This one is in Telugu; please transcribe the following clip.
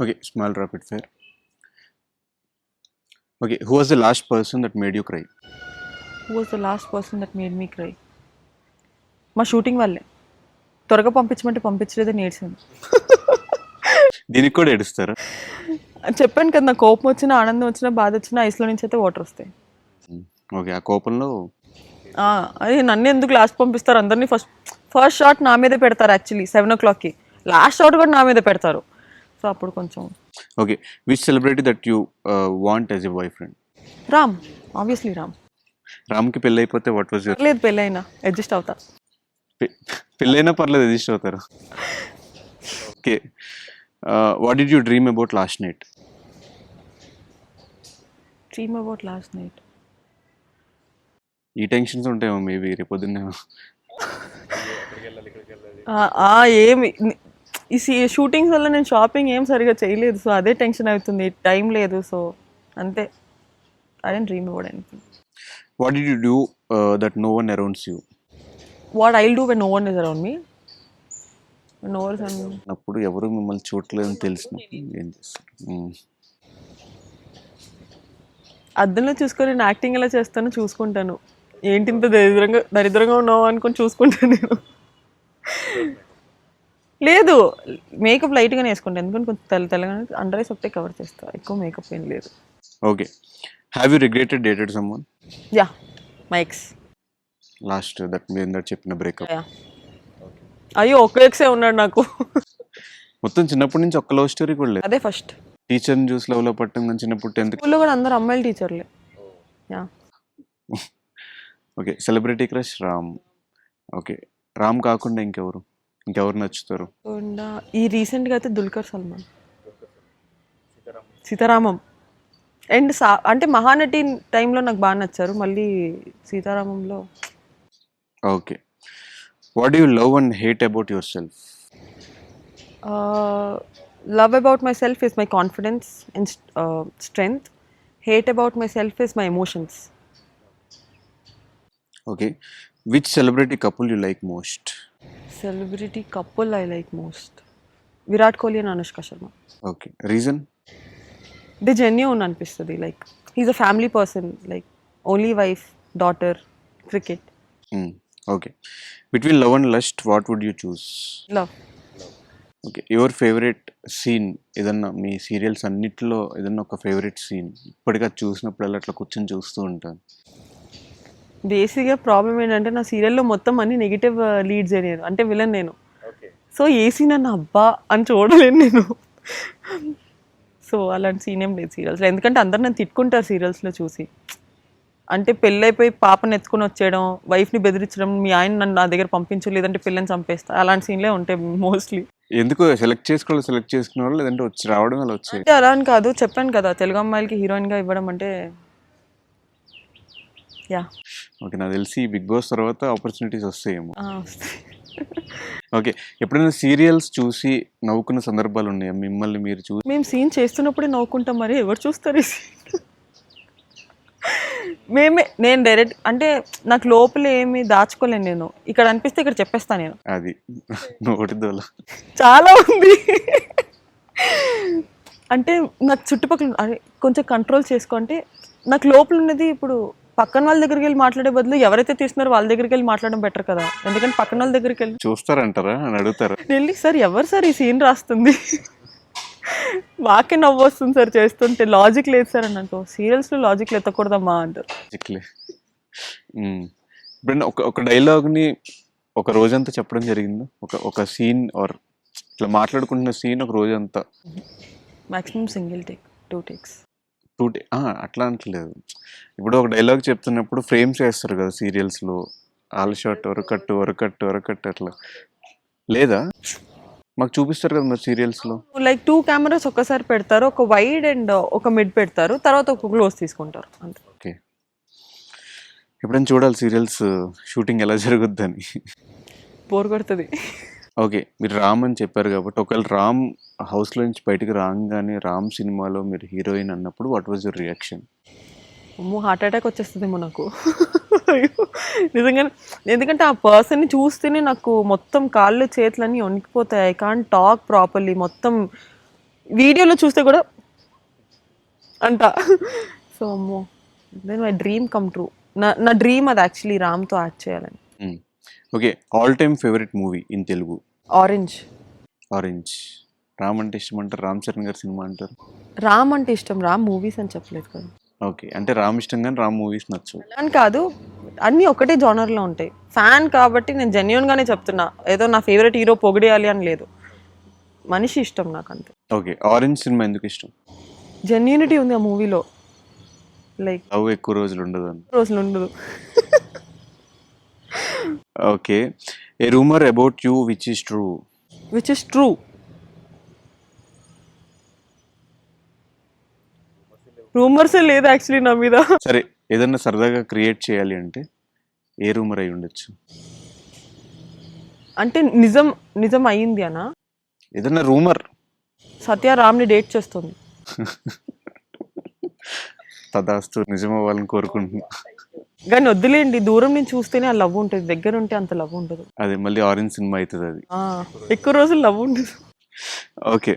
Okay, small rapid fire. Okay, who was the last person that made you cry? Who was the last person that made me cry? మా షూటింగ్ వాళ్ళే త్వరగా పంపించమంటే పంపించలేదని ఏడ్చాను. దీనికి కూడా ఏడుస్తారా? చెప్పాను కదా, నాకు కోపం వచ్చినా ఆనందం వచ్చినా బాధ వచ్చినా ఐస్లో నుంచి అయితే వాటర్ వస్తాయి. ఓకే, ఆ కోపంలో అదే నన్ను ఎందుకు లాస్ట్ పంపిస్తారు, అందరినీ ఫస్ట్ షాట్ నా మీదే పెడతారు. యాక్చువల్లీ 7 o'clockకి లాస్ట్ షాట్ కూడా నా మీదే పెడతారు. సో అప్పుడు కొంచెం. Okay, which celebrity that you want as a boy friend? Ram, obviously Ram. రామ్కి పెళ్ళి అయిపోతే వాట్ వాజ్ యువర్? లేదు, పెళ్ళైనా అడ్జస్ట్ అవుతా. పెళ్ళైనా పర్లేదు, ఎజిస్ట్ అవుతారు. Okay, what did you dream about last night? Dream about last night. ఈ టెన్షన్స్ ఉంటాయేమో మేబీ రేపొద్దున్నే. ఏమి ఈ షూటింగ్స్ వల్ల నేను షాపింగ్ ఏం సరిగా చేయలేదు, సో అదే టెన్షన్ అవుతుంది. టైం లేదు, సో అంతే. I don't dream about anything. What did you do that no one arounds you? What I'll do when no one is around me? No one is అప్పుడు ఎవరు మిమ్మల్ని చూడలేదని తెలిసినప్పుడు ఏం చేస్తారు? అద్దంలో చూసుకొని నేను యాక్టింగ్ ఎలా చేస్తానో చూసుకుంటాను. ఏంటి ఇంత దరిద్రంగా ఉన్నావు అనుకొని చూసుకుంటాను నేను. లేదు, మేకప్ లైట్గానే వేసుకుంటాను, ఎందుకంటే కొంచెం తెల్లగానే అండర్ ఐస్ ఒకటే కవర్ చేస్తాను, ఎక్కువ మేకప్ ఏం లేదు. Okay, have you regretted dated someone? Yeah, my ex. Last that మీరు ఇందాక చెప్పిన బ్రేకప్. అయ్యో, ఒక్క ఎక్సే ఉన్నాడు నాకు. మొత్తం చిన్నప్పటి నుంచి ఒక్క లవ్ స్టోరీ కూడా లేదు. అదే ఫస్ట్. టీచర్ని చూసి లవ్లో పట్టడం కానీ చిన్నప్పుడు 10th. స్కూల్లో కూడా అందరు అమ్మాయిలు టీచర్లే. Yeah. Okay, celebrity crush Ram. Okay, Ram కాకుండా ఇంకెవరు నచ్చుతారు? ఈ రీసెంట్గా అయితే దుల్కర్ సల్మాన్, సీతారామం అండ్ అంటే మహానటి టైంలో నాకు బాగా నచ్చారు, మళ్ళీ సీతారామంలో. Okay, what do you love and hate about yourself? Love about myself is my confidence and strength. Hate about myself is my emotions. Okay, which celebrity couple you like most? Celebrity couple I like most Virat Kohli and Anushka Sharma. Okay, reason? They genuine అనిపిస్తుంది. Like he's a family person, like only wife, daughter, cricket. Okay, between love and lust what would you choose? Love. Okay, your favourite scene ఏదన్నా మీ సీరియల్స్ అన్నిట్లో ఏదన్నా ఒక ఫేవరెట్ సీన్ ఇప్పటిగా చూసినప్పుడల్లా అట్లా కూర్చొని చూస్తూ ఉంటాను. బేసిక్గా ప్రాబ్లం ఏంటంటే నా సీరియల్లో మొత్తం అన్ని నెగిటివ్ లీడ్స్ నేను, అంటే విలన్ నేను. సో ఏ సీన్ అన్న అబ్బా అని చూడలేను నేను. సో అలాంటి సీన్ ఏం లేదు సీరియల్స్లో, ఎందుకంటే అందరు నన్ను తిట్టుకుంటారు సీరియల్స్లో చూసి. అంటే పెళ్ళైపోయి పాపను ఎత్తుకొని వచ్చేయడం, వైఫ్ని బెదిరించడం, మీ ఆయన నన్ను నా దగ్గర పంపించు లేదంటే పిల్లని చంపేస్తా, అలాంటి సీన్లే ఉంటాయి మోస్ట్లీ. ఎందుకు సెలెక్ట్ చేసుకునే వాళ్ళు లేదంటే వచ్చి రావడం అలా వచ్చాయి? అంటే అలా అని కాదు, చెప్పాను కదా తెలుగు అమ్మాయిలకి హీరోయిన్గా ఇవ్వడం అంటే. యా. ఓకే, నాకు తెలిసి బిగ్ బాస్ తర్వాత ఆపర్చునిటీస్ వస్తాయేమో. ఓకే, ఎప్పుడైనా సీరియల్స్ చూసి నవ్వుకున్న సందర్భాలు ఉన్నాయా మిమ్మల్ని మీరు చూసి? మేము సీన్ చేస్తున్నప్పుడే నవ్వుకుంటాం, మరి ఎవరు చూస్తారు ఈ సీన్? నేను డైరెక్ట్ అంటే నాకు లోపల ఏమి దాచుకోలేను నేను, ఇక్కడ అనిపిస్తే ఇక్కడ చెప్పేస్తాను నేను. అది నోటిదోల చాలా ఉంది. అంటే నాకు చుట్టుపక్కల అరే కొంచెం కంట్రోల్ చేసుకో అంటే, నాకు లోపల ఉన్నది ఇప్పుడు పక్కన వాళ్ళ దగ్గరికి వెళ్ళి మాట్లాడే బదులు ఎవరైతే తీస్తున్నారో వాళ్ళ దగ్గరికి వెళ్ళి మాట్లాడడం బెటర్ కదా, ఎందుకంటే పక్కన వాళ్ళ దగ్గరికి వెళ్ళి చూస్తారంటారా అని అడుగుతారా? వెళ్ళి సార్ ఎవరు సార్ ఈ సీన్ రాస్తుంది, మాకే నవ్వు వస్తుంది సార్ చేస్తుంటే, లాజిక్ లేదు సార్ అని అంటూ. సీరియల్స్లో లాజిక్లు ఎత్తకూడదమ్మా అంటారు. ఇప్పుడు ఒక డైలాగ్ని ఒక రోజంతా చెప్పడం జరిగింది, ఒక సీన్ ఆర్ ఇట్లా మాట్లాడుకుంటున్న సీన్ ఒక రోజంతా? Maximum single take, 2 takes. అట్లా అంటలేదు. ఇప్పుడు ఒక డైలాగ్ చెప్తున్నప్పుడు ఫ్రేమ్స్ వేస్తారు కదా సీరియల్స్లో, ఆల్ షాట్ వరకట్టు అట్లా లేదా? మాకు చూపిస్తారు కదా మరి సీరియల్స్లో. లైక్ 2 cameras ఒక్కసారి పెడతారు, ఒక వైడ్ అండ్ ఒక మిడ్ పెడతారు, తర్వాత ఒక క్లోజ్ తీసుకుంటారు అంతే. ఓకే, ఎప్పుడైనా చూడాలి సీరియల్స్ షూటింగ్ ఎలా జరుగుద్దని. బోర్ కొడుతుంది. ఓకే, మీరు రామ్ అని చెప్పారు కాబట్టి ఒకవేళ రామ్ హౌస్లో నుంచి బయటకు రాగానే రామ్ సినిమాలో మీరు హీరోయిన్ అన్నప్పుడు what was your reaction? Heart attack వచ్చేస్తుందేమో నాకు. నిజంగానే, ఎందుకంటే ఆ పర్సన్ని చూస్తేనే నాకు మొత్తం కాళ్ళు చేతులన్నీ వణికిపోతాయి. I can't talk properly. మొత్తం వీడియోలో చూస్తే కూడా అంట. సో అమ్మో, then my dream come true. నా డ్రీమ్ అది యాక్చువల్లీ రామ్తో యాక్ట్ చేయాలని. Okay, all time favourite movie in Telugu? Orange. Orange. Ram అంటే ఇష్టం అంటారు, రామ్ చరణ్ గారి సినిమా అంటారు. రామ్ అంటే ఇష్టం, రామ్ మూవీస్ అని చెప్పలేదు కదా. ఓకే, అంటే రామ్ ఇష్టం కానీ రామ్ మూవీస్ నచ్చవు. అని కాదు, అన్నీ ఒకటే జానర్లో ఉంటాయి. ఫ్యాన్ కాబట్టి నేను జెన్యున్గానే చెప్తున్నా, ఏదో నా ఫేవరెట్ హీరో పొగిడేయాలి అని లేదు, మనిషి ఇష్టం నాకు అంతే. ఓకే, ఆరెంజ్ సినిమా ఎందుకు ఇష్టం? జెన్యూనిటీ ఉంది ఆ మూవీలో, లైక్ లవ్ ఎక్కువ రోజులు ఉండదు అని. రోజులు ఉండదు. Okay, a rumour about you which is true? Which is true. రూమర్సే లేదు యాక్చువల్లీ నా మీద. సరే, ఏదన్నా సరదాగా క్రియేట్ చేయాలి అంటే ఏ రూమర్ అయి ఉండొచ్చు? అంటే నిజం నిజం అయ్యింది అనా? ఏదన్నా రూమర్. సత్య రామ్ని డేట్ చేస్తుంది. తదాస్తు, నిజం అవ్వాలని కోరుకుంటున్నా. కానీ వద్దులేండి, దూరం నుంచి చూస్తేనే ఆ లవ్ ఉంటుంది, దగ్గర ఉంటే అంత లవ్ ఉండదు. అదే మళ్ళీ ఆరెంజ్ సినిమా అవుతుంది అది. ఎక్కువ రోజులు లవ్ ఉండదు. ఓకే.